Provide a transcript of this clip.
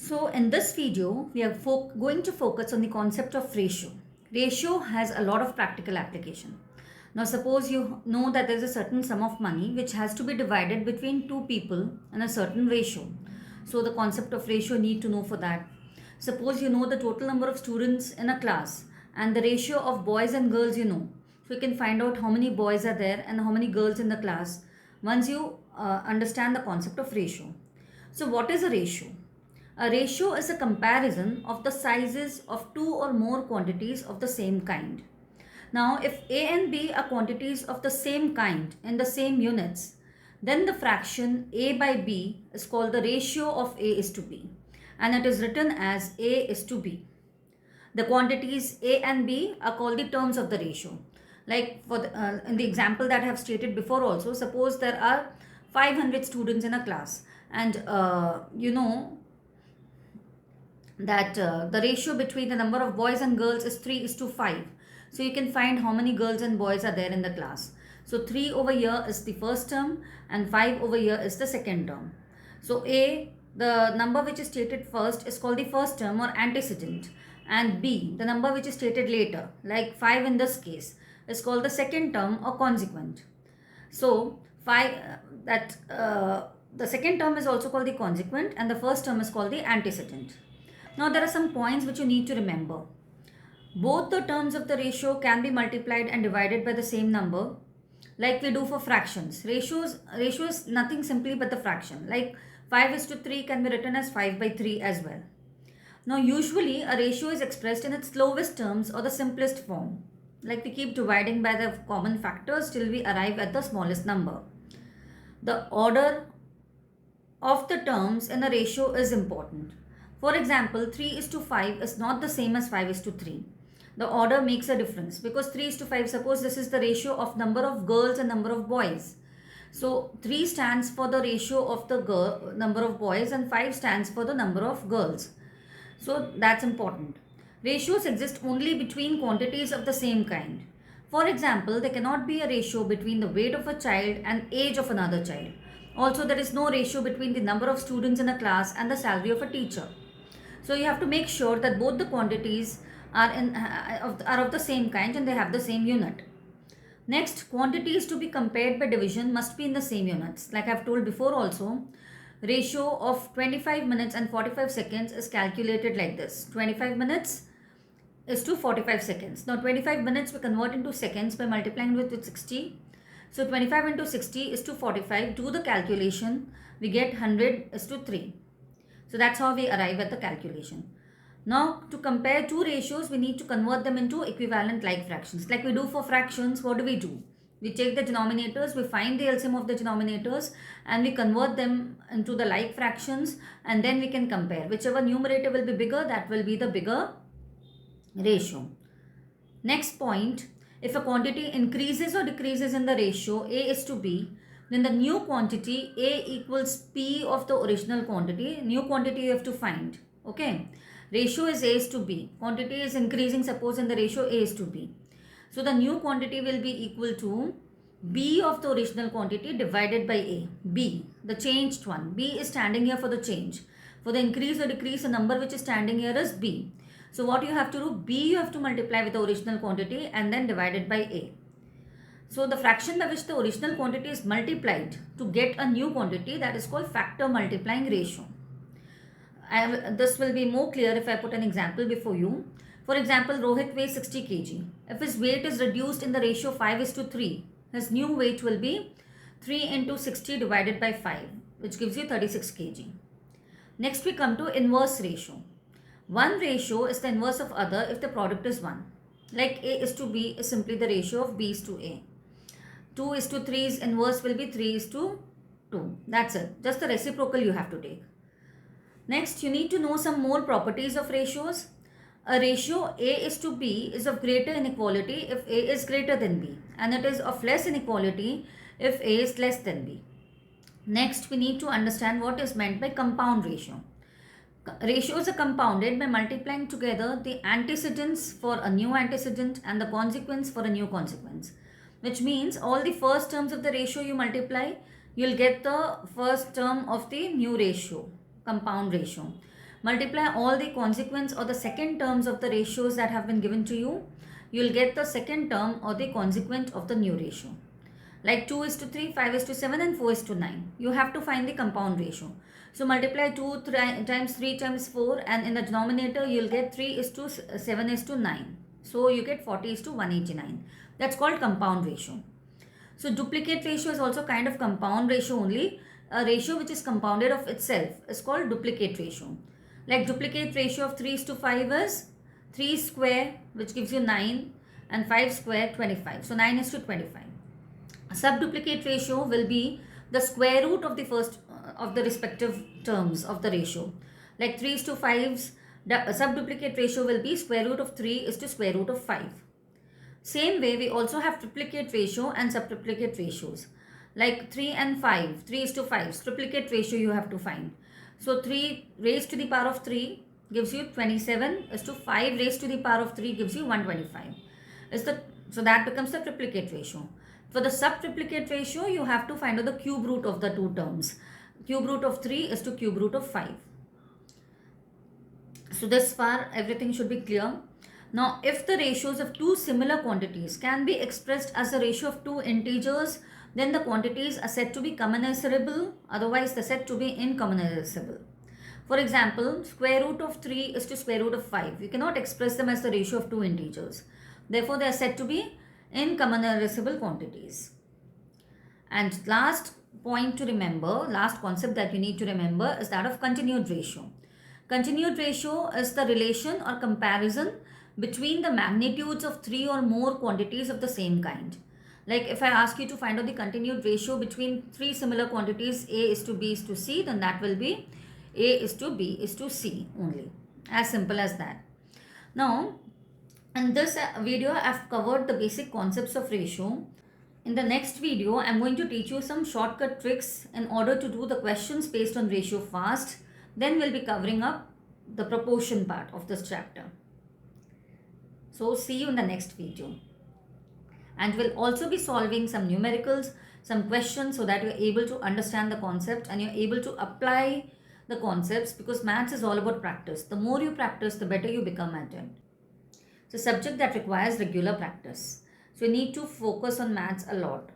So in this video, we are going to focus on the concept of ratio. Ratio has a lot of practical application. Now suppose you know that there is a certain sum of money which has to be divided between two people in a certain ratio. So the concept of ratio need to know for that. Suppose you know the total number of students in a class and the ratio of boys and girls you know. So you can find out how many boys are there and how many girls in the class once you understand the concept of ratio. So what is a ratio? A ratio is a comparison of the sizes of two or more quantities of the same kind. Now, if A and B are quantities of the same kind in the same units, then the fraction A by B is called the ratio of A is to B, and it is written as A is to B. The quantities A and B are called the terms of the ratio. Like in the example that I have stated before also, suppose there are 500 students in a class and you know that the ratio between the number of boys and girls is 3 is to 5. So you can find how many girls and boys are there in the class. So 3 over here is the first term and 5 over here is the second term. So A, the number which is stated first is called the first term or antecedent, and B, the number which is stated later, like 5 in this case, is called the second term or consequent. So 5 the second term is also called the consequent and the first term is called the antecedent. Now there are some points which you need to remember. Both the terms of the ratio can be multiplied and divided by the same number, like we do for fractions. Ratio is nothing simply but the fraction. Like 5 is to 3 can be written as 5 by 3 as well. Now usually a ratio is expressed in its lowest terms or the simplest form. Like we keep dividing by the common factors till we arrive at the smallest number. The order of the terms in a ratio is important. For example, 3 is to 5 is not the same as 5 is to 3. The order makes a difference because 3 is to 5, suppose this is the ratio of number of girls and number of boys. So 3 stands for the ratio of the number of boys and 5 stands for the number of girls. So that's important. Ratios exist only between quantities of the same kind. For example, there cannot be a ratio between the weight of a child and age of another child. Also, there is no ratio between the number of students in a class and the salary of a teacher. So you have to make sure that both the quantities are of the same kind and they have the same unit. Next, quantities to be compared by division must be in the same units. Like I have told before also, ratio of 25 minutes and 45 seconds is calculated like this. 25 minutes is to 45 seconds. Now 25 minutes we convert into seconds by multiplying with 60. So 25 into 60 is to 45. Do the calculation. We get 100 is to 3. So that's how we arrive at the calculation. Now to compare two ratios, we need to convert them into equivalent like fractions. Like we do for fractions, what do? We take the denominators, we find the LCM of the denominators and we convert them into the like fractions and then we can compare. Whichever numerator will be bigger, that will be the bigger ratio. Next point, if a quantity increases or decreases in the ratio A is to B, then the new quantity A equals P of the original quantity. New quantity you have to find. Okay. Ratio is A is to B. Quantity is increasing, suppose in the ratio A is to B. So the new quantity will be equal to B of the original quantity divided by A. B, the changed one. B is standing here for the change. For the increase or decrease, the number which is standing here is B. So what you have to do, B you have to multiply with the original quantity and then divided by A. So the fraction by which the original quantity is multiplied to get a new quantity, that is called factor multiplying ratio. This will be more clear if I put an example before you. For example, Rohit weighs 60 kg. If his weight is reduced in the ratio 5 is to 3, his new weight will be 3 into 60 divided by 5, which gives you 36 kg. Next we come to inverse ratio. One ratio is the inverse of other if the product is 1. Like A is to B is simply the ratio of B is to A. 2 is to 3's inverse will be 3 is to 2. That's it. Just the reciprocal you have to take. Next, you need to know some more properties of ratios. A ratio A is to B is of greater inequality if A is greater than B, and it is of less inequality if A is less than B. Next, we need to understand what is meant by compound ratio. Ratios are compounded by multiplying together the antecedents for a new antecedent and the consequence for a new consequence, which means all the first terms of the ratio you multiply, you'll get the first term of the new ratio, compound ratio. Multiply all the consequence or the second terms of the ratios that have been given to you. You will get the second term or the consequent of the new ratio. Like 2 is to 3, 5 is to 7 and 4 is to 9. You have to find the compound ratio. So multiply 2 times 3 times 4, and in the denominator you will get 3 is to 7 is to 9. So you get 40 is to 189. That's called compound ratio. So duplicate ratio is also kind of compound ratio only. A ratio which is compounded of itself is called duplicate ratio. Like duplicate ratio of 3 is to 5 is 3 square, which gives you 9, and 5 square 25. So 9 is to 25. Subduplicate ratio will be the square root of the first of the respective terms of the ratio. Like 3 is to 5's subduplicate ratio will be square root of 3 is to square root of 5. Same way, we also have triplicate ratio and subtriplicate ratios. Like 3 and 5, 3 is to 5, triplicate ratio you have to find. So 3 raised to the power of 3 gives you 27 is to 5 raised to the power of 3 gives you 125. So that becomes the triplicate ratio. For the subtriplicate ratio, you have to find out the cube root of the two terms. Cube root of 3 is to cube root of 5. So this far everything should be clear. Now if the ratios of two similar quantities can be expressed as a ratio of two integers, then the quantities are said to be commensurable, otherwise they're said to be incommensurable. For example, square root of 3 is to square root of 5. You cannot express them as the ratio of two integers. Therefore, they are said to be incommensurable quantities. And last point to remember, last concept that you need to remember is that of continued ratio. Continued ratio is the relation or comparison between the magnitudes of three or more quantities of the same kind. Like if I ask you to find out the continued ratio between three similar quantities, A is to B is to C, then that will be A is to B is to C only. As simple as that. Now, in this video, I've covered the basic concepts of ratio. In the next video, I'm going to teach you some shortcut tricks in order to do the questions based on ratio fast. Then we'll be covering up the proportion part of this chapter. So see you in the next video. And we'll also be solving some numericals, some questions, so that you're able to understand the concept and you're able to apply the concepts, because maths is all about practice. The more you practice, the better you become at it. It's a subject that requires regular practice. So you need to focus on maths a lot.